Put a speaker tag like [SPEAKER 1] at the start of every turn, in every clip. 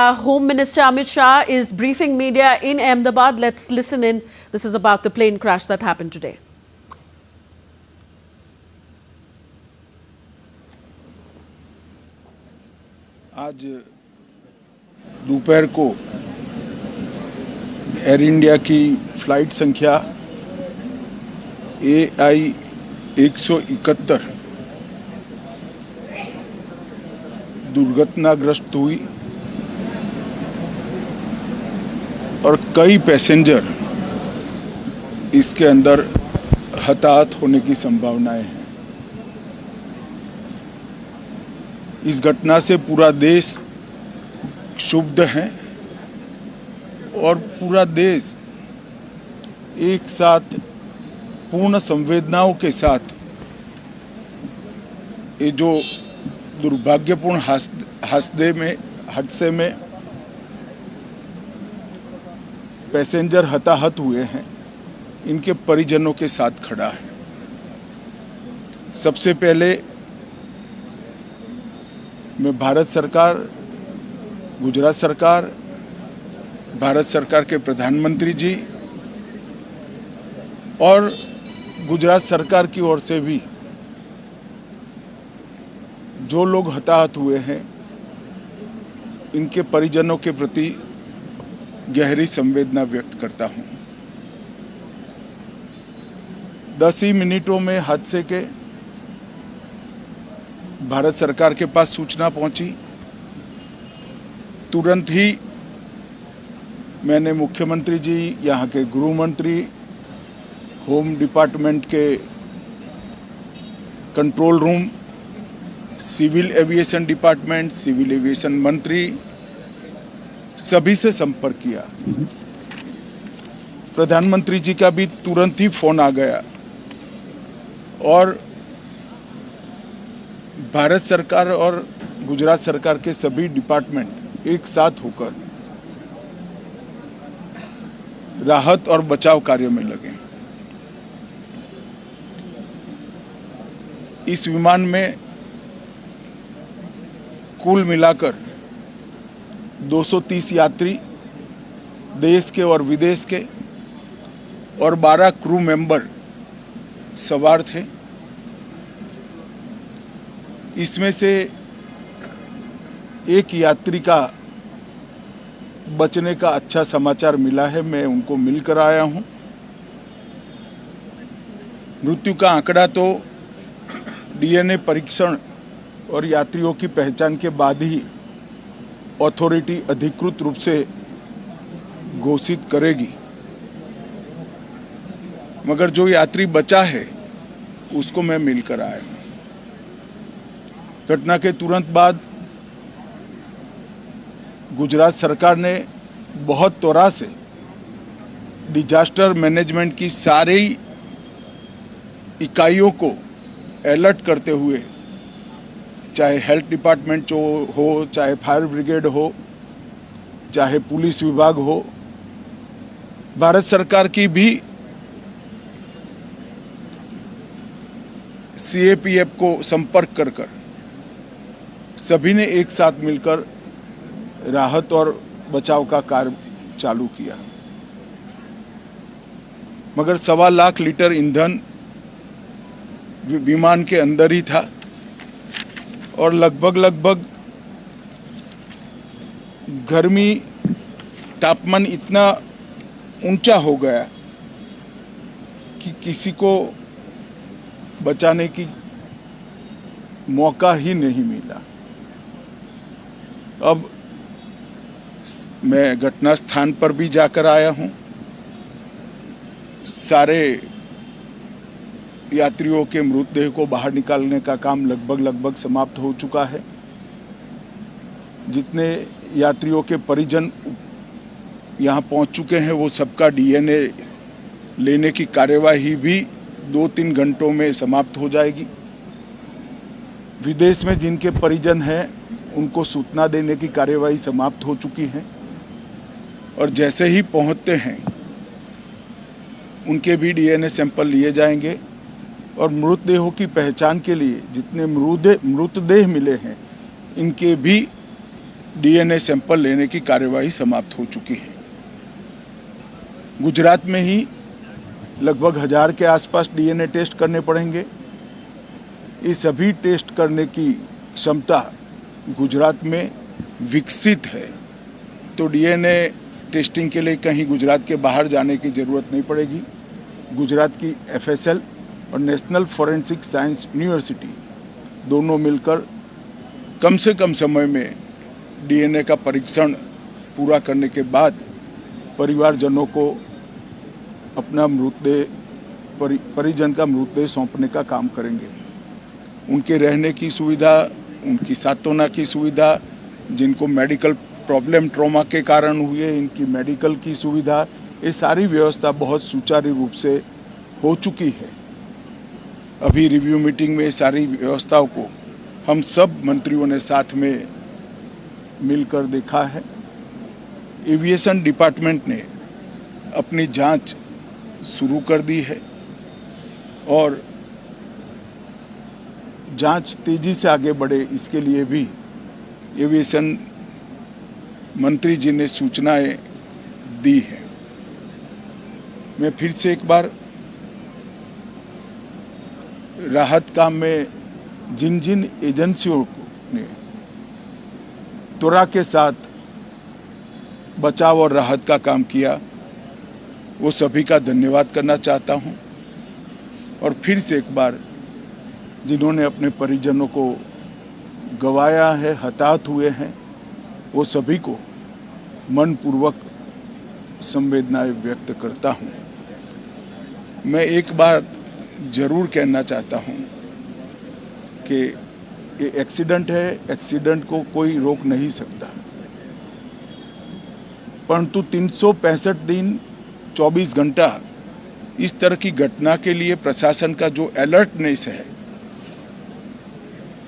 [SPEAKER 1] Home Minister Amit Shah is briefing media in Ahmedabad. Let's listen in. This is about the plane crash that happened today.
[SPEAKER 2] आज दोपहर को air India की flight संख्या AI 171 दुर्घटनाग्रस्त हुई और कई पैसेंजर इसके अंदर हताहत होने की संभावनाएं हैं। इस घटना से पूरा देश क्षुब्ध है और पूरा देश एक साथ पूर्ण संवेदनाओं के साथ ये जो दुर्भाग्यपूर्ण हादसे में पैसेंजर हताहत हुए हैं, इनके परिजनों के साथ खड़ा है। सबसे पहले मैं भारत सरकार, गुजरात सरकार, भारत सरकार के प्रधानमंत्री जी और गुजरात सरकार की ओर से भी जो लोग हताहत हुए हैं, इनके परिजनों के प्रति गहरी संवेदना व्यक्त करता हूं। 10 ही मिनटों में हादसे के भारत सरकार के पास सूचना पहुंची। तुरंत ही मैंने मुख्यमंत्री जी, यहाँ के गृह मंत्री, होम डिपार्टमेंट के control room, civil aviation department, civil aviation मंत्री, सभी से संपर्क किया। प्रधानमंत्री जी का भी तुरंत ही फोन आ गया और भारत सरकार और गुजरात सरकार के सभी डिपार्टमेंट एक साथ होकर राहत और बचाव कार्य में लगे। इस विमान में कुल मिलाकर 230 यात्री देश के और विदेश के और 12 क्रू मेंबर सवार थे। इसमें से एक यात्री का बचने का अच्छा समाचार मिला है, मैं उनको मिलकर आया हूं। मृत्यु का आंकड़ा तो DNA परीक्षण और यात्रियों की पहचान के बाद ही अथॉरिटी अधिकृत रूप से घोषित करेगी, मगर जो यात्री बचा है उसको मैं मिलकर आया हूं। घटना के तुरंत बाद गुजरात सरकार ने बहुत त्वरा से डिजास्टर मैनेजमेंट की सारी इकाइयों को अलर्ट करते हुए, चाहे हेल्थ डिपार्टमेंट जो हो, चाहे फायर ब्रिगेड हो, चाहे पुलिस विभाग हो, भारत सरकार की भी CAPF को संपर्क कर सभी ने एक साथ मिलकर राहत और बचाव का कार्य चालू किया। मगर 1.25 लाख लीटर ईंधन विमान के अंदर ही था और लगभग गर्मी, तापमान इतना ऊंचा हो गया कि किसी को बचाने की मौका ही नहीं मिला। अब मैं घटना स्थान पर भी जाकर आया हूं। सारे यात्रियों के मृतदेह को बाहर निकालने का काम लगभग समाप्त हो चुका है। जितने यात्रियों के परिजन यहाँ पहुँच चुके हैं, वो सबका DNA लेने की कार्यवाही भी 2-3 घंटों में समाप्त हो जाएगी। विदेश में जिनके परिजन हैं, उनको सूचना देने की कार्यवाही समाप्त हो चुकी है और जैसे ही पहुँचते हैं उनके भी DNA सैंपल लिए जाएंगे और मृतदेहों की पहचान के लिए जितने मृतदेह मिले हैं, इनके भी डीएनए सैंपल लेने की कार्यवाही समाप्त हो चुकी है। गुजरात में ही लगभग 1000 के आसपास डीएनए टेस्ट करने पड़ेंगे। ये सभी टेस्ट करने की क्षमता गुजरात में विकसित है, तो डीएनए टेस्टिंग के लिए कहीं गुजरात के बाहर जाने की ज़रूरत नहीं पड़ेगी। गुजरात की एफएसएल और नेशनल फॉरेंसिक साइंस यूनिवर्सिटी दोनों मिलकर कम से कम समय में डीएनए का परीक्षण पूरा करने के बाद परिवारजनों को अपना मृतदेह परिजन का मृतदेह सौंपने का काम करेंगे। उनके रहने की सुविधा, उनकी सांत्वना की सुविधा, जिनको मेडिकल प्रॉब्लम ट्रॉमा के कारण हुए इनकी मेडिकल की सुविधा, ये सारी व्यवस्था बहुत सुचारू रूप से हो चुकी है। अभी रिव्यू मीटिंग में सारी व्यवस्थाओं को हम सब मंत्रियों ने साथ में मिलकर देखा है। एविएशन डिपार्टमेंट ने अपनी जांच शुरू कर दी है और जांच तेजी से आगे बढ़े इसके लिए भी एविएशन मंत्री जी ने सूचनाएं दी है। मैं फिर से एक बार राहत काम में जिन जिन एजेंसियों ने त्वरा के साथ बचाव और राहत का काम किया, वो सभी का धन्यवाद करना चाहता हूं। और फिर से एक बार जिन्होंने अपने परिजनों को गंवाया है, हताहत हुए हैं, वो सभी को मनपूर्वक संवेदनाएं व्यक्त करता हूं। मैं एक बार जरूर कहना चाहता हूं कि ये एक्सीडेंट है, एक्सीडेंट को कोई रोक नहीं सकता, परंतु 365 दिन 24 घंटा इस तरह की घटना के लिए प्रशासन का जो अलर्टनेस है,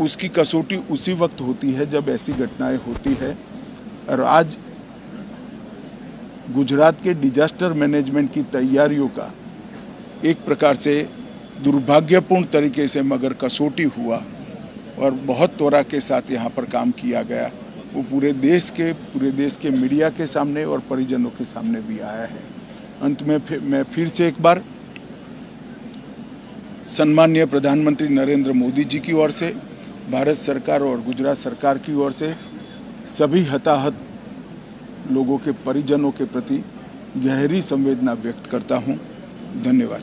[SPEAKER 2] उसकी कसौटी उसी वक्त होती है जब ऐसी घटनाएं होती है। और आज गुजरात के डिजास्टर मैनेजमेंट की तैयारियों का एक प्रकार से दुर्भाग्यपूर्ण तरीके से मगर कसौटी हुआ और बहुत त्वरा के साथ यहाँ पर काम किया गया, वो पूरे देश के मीडिया के सामने और परिजनों के सामने भी आया है। अंत में मैं फिर से एक बार सम्माननीय प्रधानमंत्री नरेंद्र मोदी जी की ओर से, भारत सरकार और गुजरात सरकार की ओर से सभी हताहत लोगों के परिजनों के प्रति गहरी संवेदना व्यक्त करता हूं। धन्यवाद।